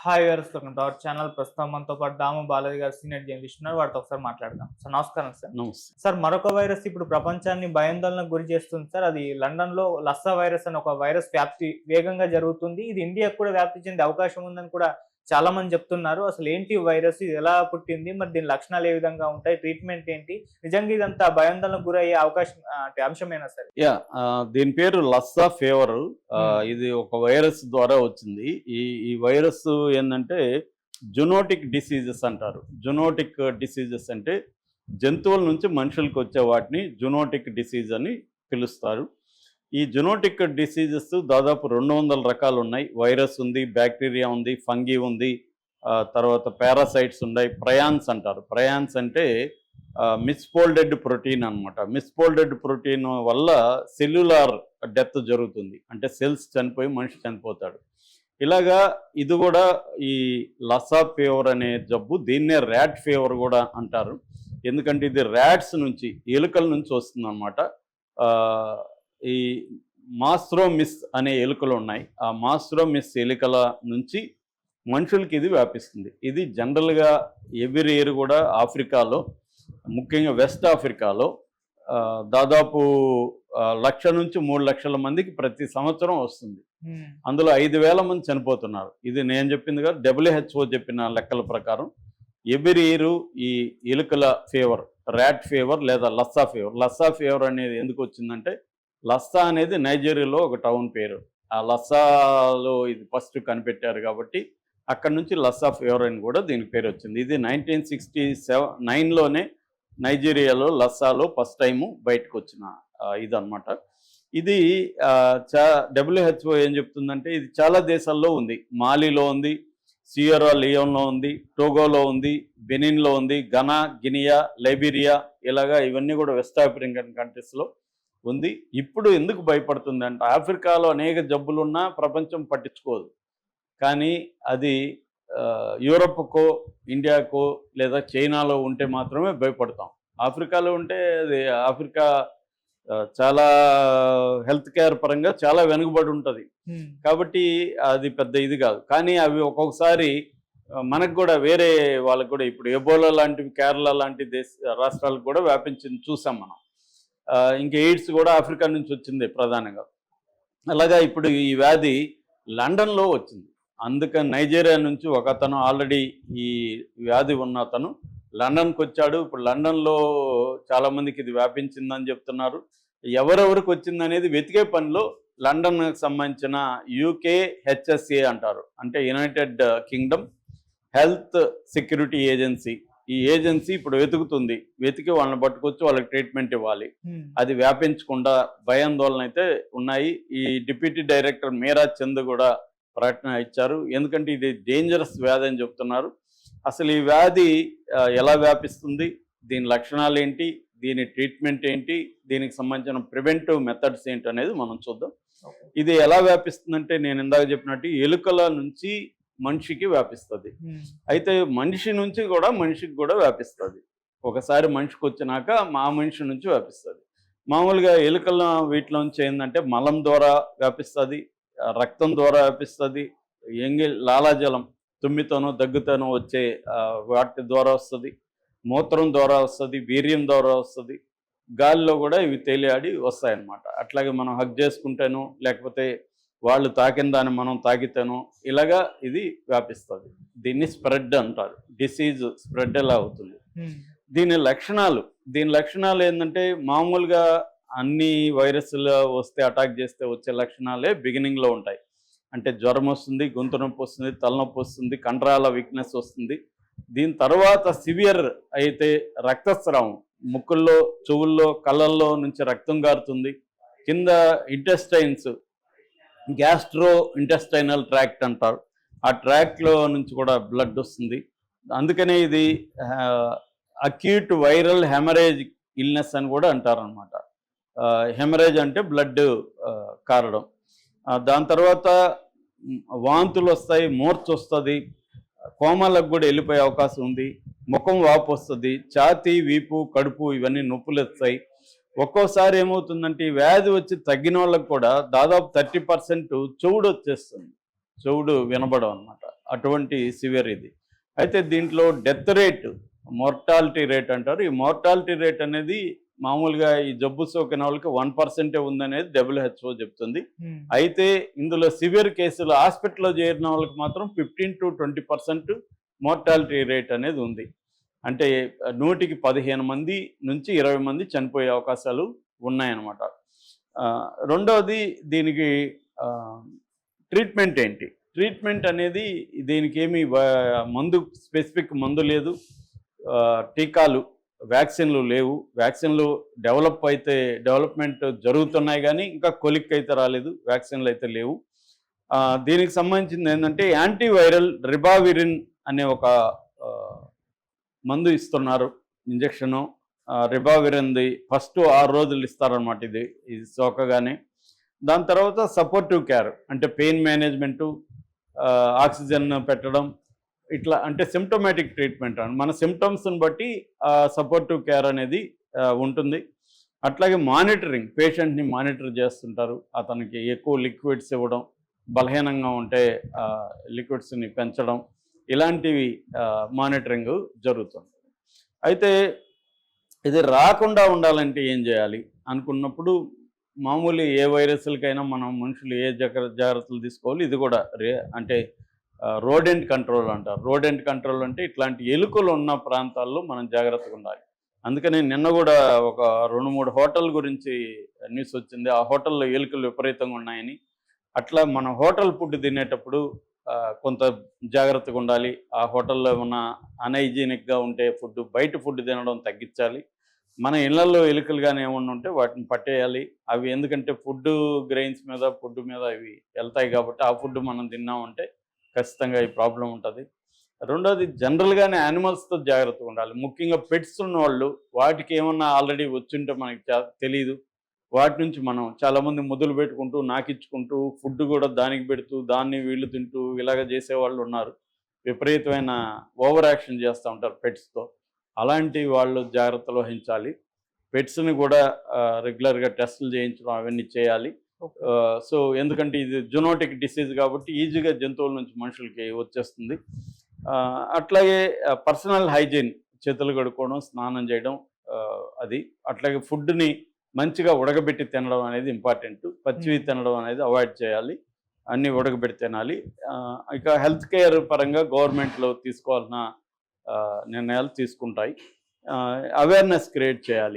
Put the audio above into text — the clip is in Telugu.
Hi viewers, welcome to our channel. ప్రస్తుతం మనతో పాటు దాము బాలాజీ గారు సీనియర్ జర్నలిస్ట్ ఉన్నారు. వారితో ఒకసారి మాట్లాడదాం. సార్ నమస్కారం సార్. నమస్తే. సార్, మరొక వైరస్ ఇప్పుడు ప్రపంచాన్ని భయాందోళనకు గురి చేస్తుంది సార్. అది లండన్‌లో లస్సా వైరస్ అనే ఒక వైరస్ వ్యాప్తి వేగంగా జరుగుతుంది. ఇది ఇండియాకు కూడా వ్యాప్తి చెందే అవకాశం ఉందని కూడా చాలా మంది చెప్తున్నారు. అసలు ఏంటి ఈ వైరస్? ఇది ఎలా పుట్టింది? మరి దీని లక్షణాలు ఏ విధంగా ఉంటాయి? ట్రీట్మెంట్ ఏంటి? నిజంగా ఇదంతా భయాందోళనకు గురయ్యే అవకాశం అంటే అంశమేనా సార్? దీని పేరు లస్సా ఫీవరు. హ్మ్. ఇది ఒక వైరస్ ద్వారా వచ్చింది. ఈ ఈ వైరస్ ఏందంటే జునోటిక్ డిసీజెస్ అంటారు. జునోటిక్ డిసీజెస్ అంటే జంతువుల నుంచి మనుషులకు వచ్చే వాటిని జునోటిక్ డిసీజ్ అని పిలుస్తారు. ఈ జునోటిక్ డిసీజెస్ దాదాపు 200 రకాలు ఉన్నాయి. వైరస్ ఉంది, బ్యాక్టీరియా ఉంది, ఫంగీ ఉంది, తర్వాత పారాసైట్స్ ఉన్నాయి, ప్రయాన్స్ అంటారు. ప్రయాన్స్ అంటే మిస్ఫోల్డెడ్ ప్రోటీన్ అనమాట. మిస్ఫోల్డెడ్ ప్రోటీన్ వల్ల సెల్యులార్ డెత్ జరుగుతుంది. అంటే సెల్స్ చనిపోయి మనిషి చనిపోతాడు. ఇలాగా ఇది కూడా ఈ లస్సా ఫీవర్ అనే జబ్బు, దీన్నే ర్యాట్ ఫీవర్ కూడా అంటారు. ఎందుకంటే ఇది ర్యాట్స్ నుంచి, ఎలుకల నుంచి వస్తుందన్నమాట. ఈ మాస్ట్రోమిస్ అనే ఎలుకలు ఉన్నాయి. ఆ మాస్ట్రోమిస్ ఎలుకల నుంచి మనుషులకి ఇది వ్యాపిస్తుంది. ఇది జనరల్గా ఎవ్రీ ఇయర్ కూడా ఆఫ్రికాలో, ముఖ్యంగా వెస్ట్ ఆఫ్రికాలో దాదాపు 1,00,000 నుంచి 3,00,000 మందికి ప్రతి సంవత్సరం వస్తుంది. అందులో 5,000 మంది చనిపోతున్నారు. ఇది నేను చెప్పింది కాదు, WHO చెప్పిన లెక్కల ప్రకారం ఎవ్రీ ఇయర్ ఈ ఎలుకల ఫీవర్, ర్యాట్ ఫీవర్ లేదా లస్సా ఫీవర్. లస్సా ఫీవర్ అనేది ఎందుకు వచ్చిందంటే, లస్సా అనేది నైజీరియాలో ఒక టౌన్ పేరు. ఆ లస్సాలో ఇది ఫస్ట్ కనిపెట్టారు కాబట్టి అక్కడ నుంచి లస్సా ఫీవర్ అని కూడా దీనికి పేరు వచ్చింది. ఇది 1969లోనే నైజీరియాలో లస్సాలో ఫస్ట్ టైము బయటకు వచ్చిన ఇదన్నమాట. ఇది WHO ఏం చెప్తుందంటే, ఇది చాలా దేశాల్లో ఉంది. మాలిలో ఉంది, సియరా లియోన్లో ఉంది, టోగోలో ఉంది, బెనిన్లో ఉంది, ఘనా, గినియా, లైబీరియా, ఇలాగా ఇవన్నీ కూడా వెస్ట్ ఆఫ్రికన్ కంట్రీస్లో ఉంది. ఇప్పుడు ఎందుకు భయపడుతుంది అంటే, ఆఫ్రికాలో అనేక జబ్బులున్నా ప్రపంచం పట్టించుకోదు. కానీ అది యూరప్కో, ఇండియాకో లేదా చైనాలో ఉంటే మాత్రమే భయపడతాం. ఆఫ్రికాలో ఉంటే అది ఆఫ్రికా చాలా హెల్త్ కేర్ పరంగా చాలా వెనుకబడి ఉంటుంది. కాబట్టి అది పెద్ద ఇది కాదు. కానీ అవి ఒక్కొక్కసారి మనకు కూడా, వేరే వాళ్ళకు కూడా, ఇప్పుడు ఎబోలా లాంటివి కేరళ లాంటి రాష్ట్రాలకు కూడా వ్యాపించింది చూసాం మనం. ఇంకా ఎయిడ్స్ కూడా ఆఫ్రికా నుంచి వచ్చింది ప్రధానంగా. అలాగా ఇప్పుడు ఈ వ్యాధి లండన్లో వచ్చింది. అందుకని నైజీరియా నుంచి ఒక అతను, ఆల్రెడీ ఈ వ్యాధి ఉన్న అతను లండన్కి వచ్చాడు. ఇప్పుడు లండన్లో చాలామందికి ఇది వ్యాపించిందని చెప్తున్నారు. ఎవరెవరికి వచ్చిందనేది వెతికే పనిలో లండన్కి సంబంధించిన UKHSA అంటారు, అంటే United Kingdom health security agency. ఈ ఏజెన్సీ ఇప్పుడు వెతుకుతుంది. వెతికి వాళ్ళని పట్టుకొచ్చి వాళ్ళకి ట్రీట్మెంట్ ఇవ్వాలి. అది వ్యాపించకుండా భయాందోళన అయితే ఉన్నాయి. ఈ డిప్యూటీ డైరెక్టర్ మీరా చంద్ కూడా ప్రకటన ఇచ్చారు. ఎందుకంటే ఇది డేంజరస్ వ్యాధి అని చెప్తున్నారు. అసలు ఈ వ్యాధి ఎలా వ్యాపిస్తుంది, దీని లక్షణాలు ఏంటి, దీని ట్రీట్మెంట్ ఏంటి, దీనికి సంబంధించిన ప్రివెంటివ్ మెథడ్స్ ఏంటి అనేది మనం చూద్దాం. ఇది ఎలా వ్యాపిస్తుందంటే, నేను ఇందాక చెప్పినట్టు ఎలుకల నుంచి మనిషికి వ్యాపిస్తుంది. అయితే మనిషి నుంచి కూడా మనిషికి కూడా వ్యాపిస్తుంది. ఒకసారి మనిషికి వచ్చినాక మా మనిషి నుంచి వ్యాపిస్తుంది. మామూలుగా ఎలుకల వీటిలో నుంచి ఏంటంటే, మలం ద్వారా వ్యాపిస్తుంది, రక్తం ద్వారా వ్యాపిస్తుంది, లాలాజలం, తుమ్మితోనో దగ్గుతోనో వచ్చే వాటి ద్వారా వస్తుంది, మూత్రం ద్వారా వస్తుంది, వీర్యం ద్వారా వస్తుంది, గాలిలో కూడా ఇవి తేలియాడి వస్తాయన్నమాట. అట్లాగే మనం హగ్ చేసుకుంటేనో, లేకపోతే వాళ్ళు తాకిన దాన్ని మనం తాకితేనో, ఇలాగా ఇది వ్యాపిస్తుంది. దీన్ని స్ప్రెడ్ అంటారు. డిసీజ్ స్ప్రెడ్ ఎలా అవుతుంది. దీని లక్షణాలు ఏంటంటే, మామూలుగా అన్ని వైరస్లు వస్తే, అటాక్ చేస్తే వచ్చే లక్షణాలే బిగినింగ్లో ఉంటాయి. అంటే జ్వరం వస్తుంది, గొంతు నొప్పి వస్తుంది, తలనొప్పి వస్తుంది, కండరాల వీక్నెస్ వస్తుంది. దీని తర్వాత సివియర్ అయితే రక్తస్రావం, ముక్కుల్లో, చెవుల్లో, కళ్ళల్లో నుంచి రక్తం గారుతుంది. కింద ఇంటెస్టైన్స్, గ్యాస్ట్రో ఇంటెస్టైనల్ ట్రాక్ట్ అంటారు, ఆ ట్రాక్ట్లో నుంచి కూడా బ్లడ్ వస్తుంది. అందుకనే ఇది అక్యూట్ వైరల్ హెమరేజ్ ఇల్నెస్ అని కూడా అంటారనమాట. హెమరేజ్ అంటే బ్లడ్ కారడం. దాని తర్వాత వాంతులు వస్తాయి, మూర్ఛ వస్తుంది, కోమాలకు కూడా వెళ్ళిపోయే అవకాశం ఉంది, ముఖం వాపు వస్తుంది, ఛాతీ, వీపు, కడుపు ఇవన్నీ నొప్పులు వస్తాయి. ఒక్కోసారి ఏమవుతుందంటే, ఈ వ్యాధి వచ్చి తగ్గిన వాళ్ళకు కూడా దాదాపు 30% చెవుడు వచ్చేస్తుంది, చెవుడు వినబడం అనమాట. అటువంటి సివియర్ ఇది. అయితే దీంట్లో డెత్ రేట్, మోర్టాలిటీ రేట్ అంటారు. ఈ మోర్టాలిటీ రేట్ అనేది మామూలుగా ఈ జబ్బు సోకిన వాళ్ళకి 1% ఉందనేది WHO చెప్తుంది. అయితే ఇందులో సివియర్ కేసులు హాస్పిటల్లో చేరిన వాళ్ళకి మాత్రం 15 to 20% మోర్టాలిటీ రేట్ అనేది ఉంది. అంటే 100కి 15 మంది నుంచి 20 మంది చనిపోయే అవకాశాలు ఉన్నాయన్నమాట. రెండవది దీనికి ట్రీట్మెంట్ ఏంటి? ట్రీట్మెంట్ అనేది దీనికి ఏమి మందు, స్పెసిఫిక్ మందు లేదు, టీకాలు, వ్యాక్సిన్లు లేవు. వ్యాక్సిన్లు డెవలప్మెంట్ జరుగుతున్నాయి కానీ ఇంకా కొలిక్ అయితే రాలేదు, వ్యాక్సిన్లు అయితే లేవు. దీనికి సంబంధించింది ఏంటంటే యాంటీవైరల్ రిబావిరిన్ అనే ఒక మందు ఇస్తున్నారు, ఇంజక్షను. రిబావిరిన్ది ఫస్ట్ 6 రోజులు ఇస్తారనమాట ఇది సోకగానే. దాని తర్వాత సపోర్టివ్ కేర్ అంటే పెయిన్ మేనేజ్మెంటు, ఆక్సిజన్ పెట్టడం, ఇట్లా అంటే సిమ్టోమేటిక్ ట్రీట్మెంట్ అని మన సిమ్టమ్స్ని బట్టి సపోర్టివ్ కేర్ అనేది ఉంటుంది. అట్లాగే మానిటరింగ్, పేషెంట్ని మానిటర్ చేస్తుంటారు. అతనికి ఎక్కువ లిక్విడ్స్ ఇవ్వడం, బలహీనంగా ఉంటే లిక్విడ్స్ని పెంచడం, ఇలాంటివి మానిటరింగ్ జరుగుతుంది. అయితే ఇది రాకుండా ఉండాలంటే ఏం చేయాలి అనుకున్నప్పుడు మామూలు ఏ వైరస్లకైనా మనం మనుషులు ఏ జాగ్రత్తలు తీసుకోవాలి. ఇది కూడా అంటే రోడెంట్ కంట్రోల్ అంటారు. రోడెంట్ కంట్రోల్ అంటే ఇట్లాంటి ఎలుకలు ఉన్న ప్రాంతాల్లో మనం జాగ్రత్తగా ఉండాలి. అందుకని నిన్న కూడా ఒక 2-3 హోటల్ గురించి న్యూస్ వచ్చింది. ఆ హోటల్లో ఎలుకలు విపరీతంగా ఉన్నాయని. అట్లా మనం హోటల్ ఫుడ్ తినేటప్పుడు కొంత జాగ్రత్తగా ఉండాలి. ఆ హోటల్లో ఏమన్నా అన్హైజీనిక్గా ఉంటే బయట ఫుడ్ తినడం తగ్గించాలి. మన ఇళ్లలో ఎలుకలు కానీ ఏమన్నా ఉంటే వాటిని పట్టేయాలి. అవి ఎందుకంటే గ్రెయిన్స్ మీద, ఫుడ్ మీద అవి వెళ్తాయి కాబట్టి ఆ ఫుడ్ మనం తిన్నామంటే ఖచ్చితంగా ఈ ప్రాబ్లం ఉంటుంది. రెండోది జనరల్గానే యానిమల్స్తో జాగ్రత్తగా ఉండాలి. ముఖ్యంగా పెట్స్ ఉన్నవాళ్ళు వాటికి ఏమన్నా ఆల్రెడీ వచ్చింటే మనకి తెలియదు. వాటి నుంచి మనం చాలామంది మొదలు పెట్టుకుంటూ నాకిచ్చుకుంటూ ఫుడ్ కూడా దానికి పెడుతూ దాన్ని వీళ్ళు తింటూ ఇలాగ చేసేవాళ్ళు ఉన్నారు. విపరీతమైన ఓవర్ యాక్షన్ చేస్తూ ఉంటారు పెట్స్తో. అలాంటి వాళ్ళు జాగ్రత్తలు వహించాలి. పెట్స్ని కూడా రెగ్యులర్గా టెస్టులు చేయించడం అవన్నీ చేయాలి. సో ఎందుకంటే ఇది జునోటిక్ డిసీజ్ కాబట్టి ఈజీగా జంతువుల నుంచి మనుషులకి వచ్చేస్తుంది. అట్లాగే పర్సనల్ హైజీన్, చేతులు కడుక్కోవడం, స్నానం చేయడం, అది అట్లాగే ఫుడ్ని మంచిగా ఉడకబెట్టి తినడం అనేది ఇంపార్టెంట్. పచ్చివి తినడం అనేది అవాయిడ్ చేయాలి. అన్నీ ఉడకబెట్టి తినాలి. ఇక హెల్త్ కేర్ పరంగా గవర్నమెంట్లో తీసుకోవాల్సిన నిర్ణయాలు తీసుకుంటాయి. అవేర్నెస్ క్రియేట్ చేయాలి.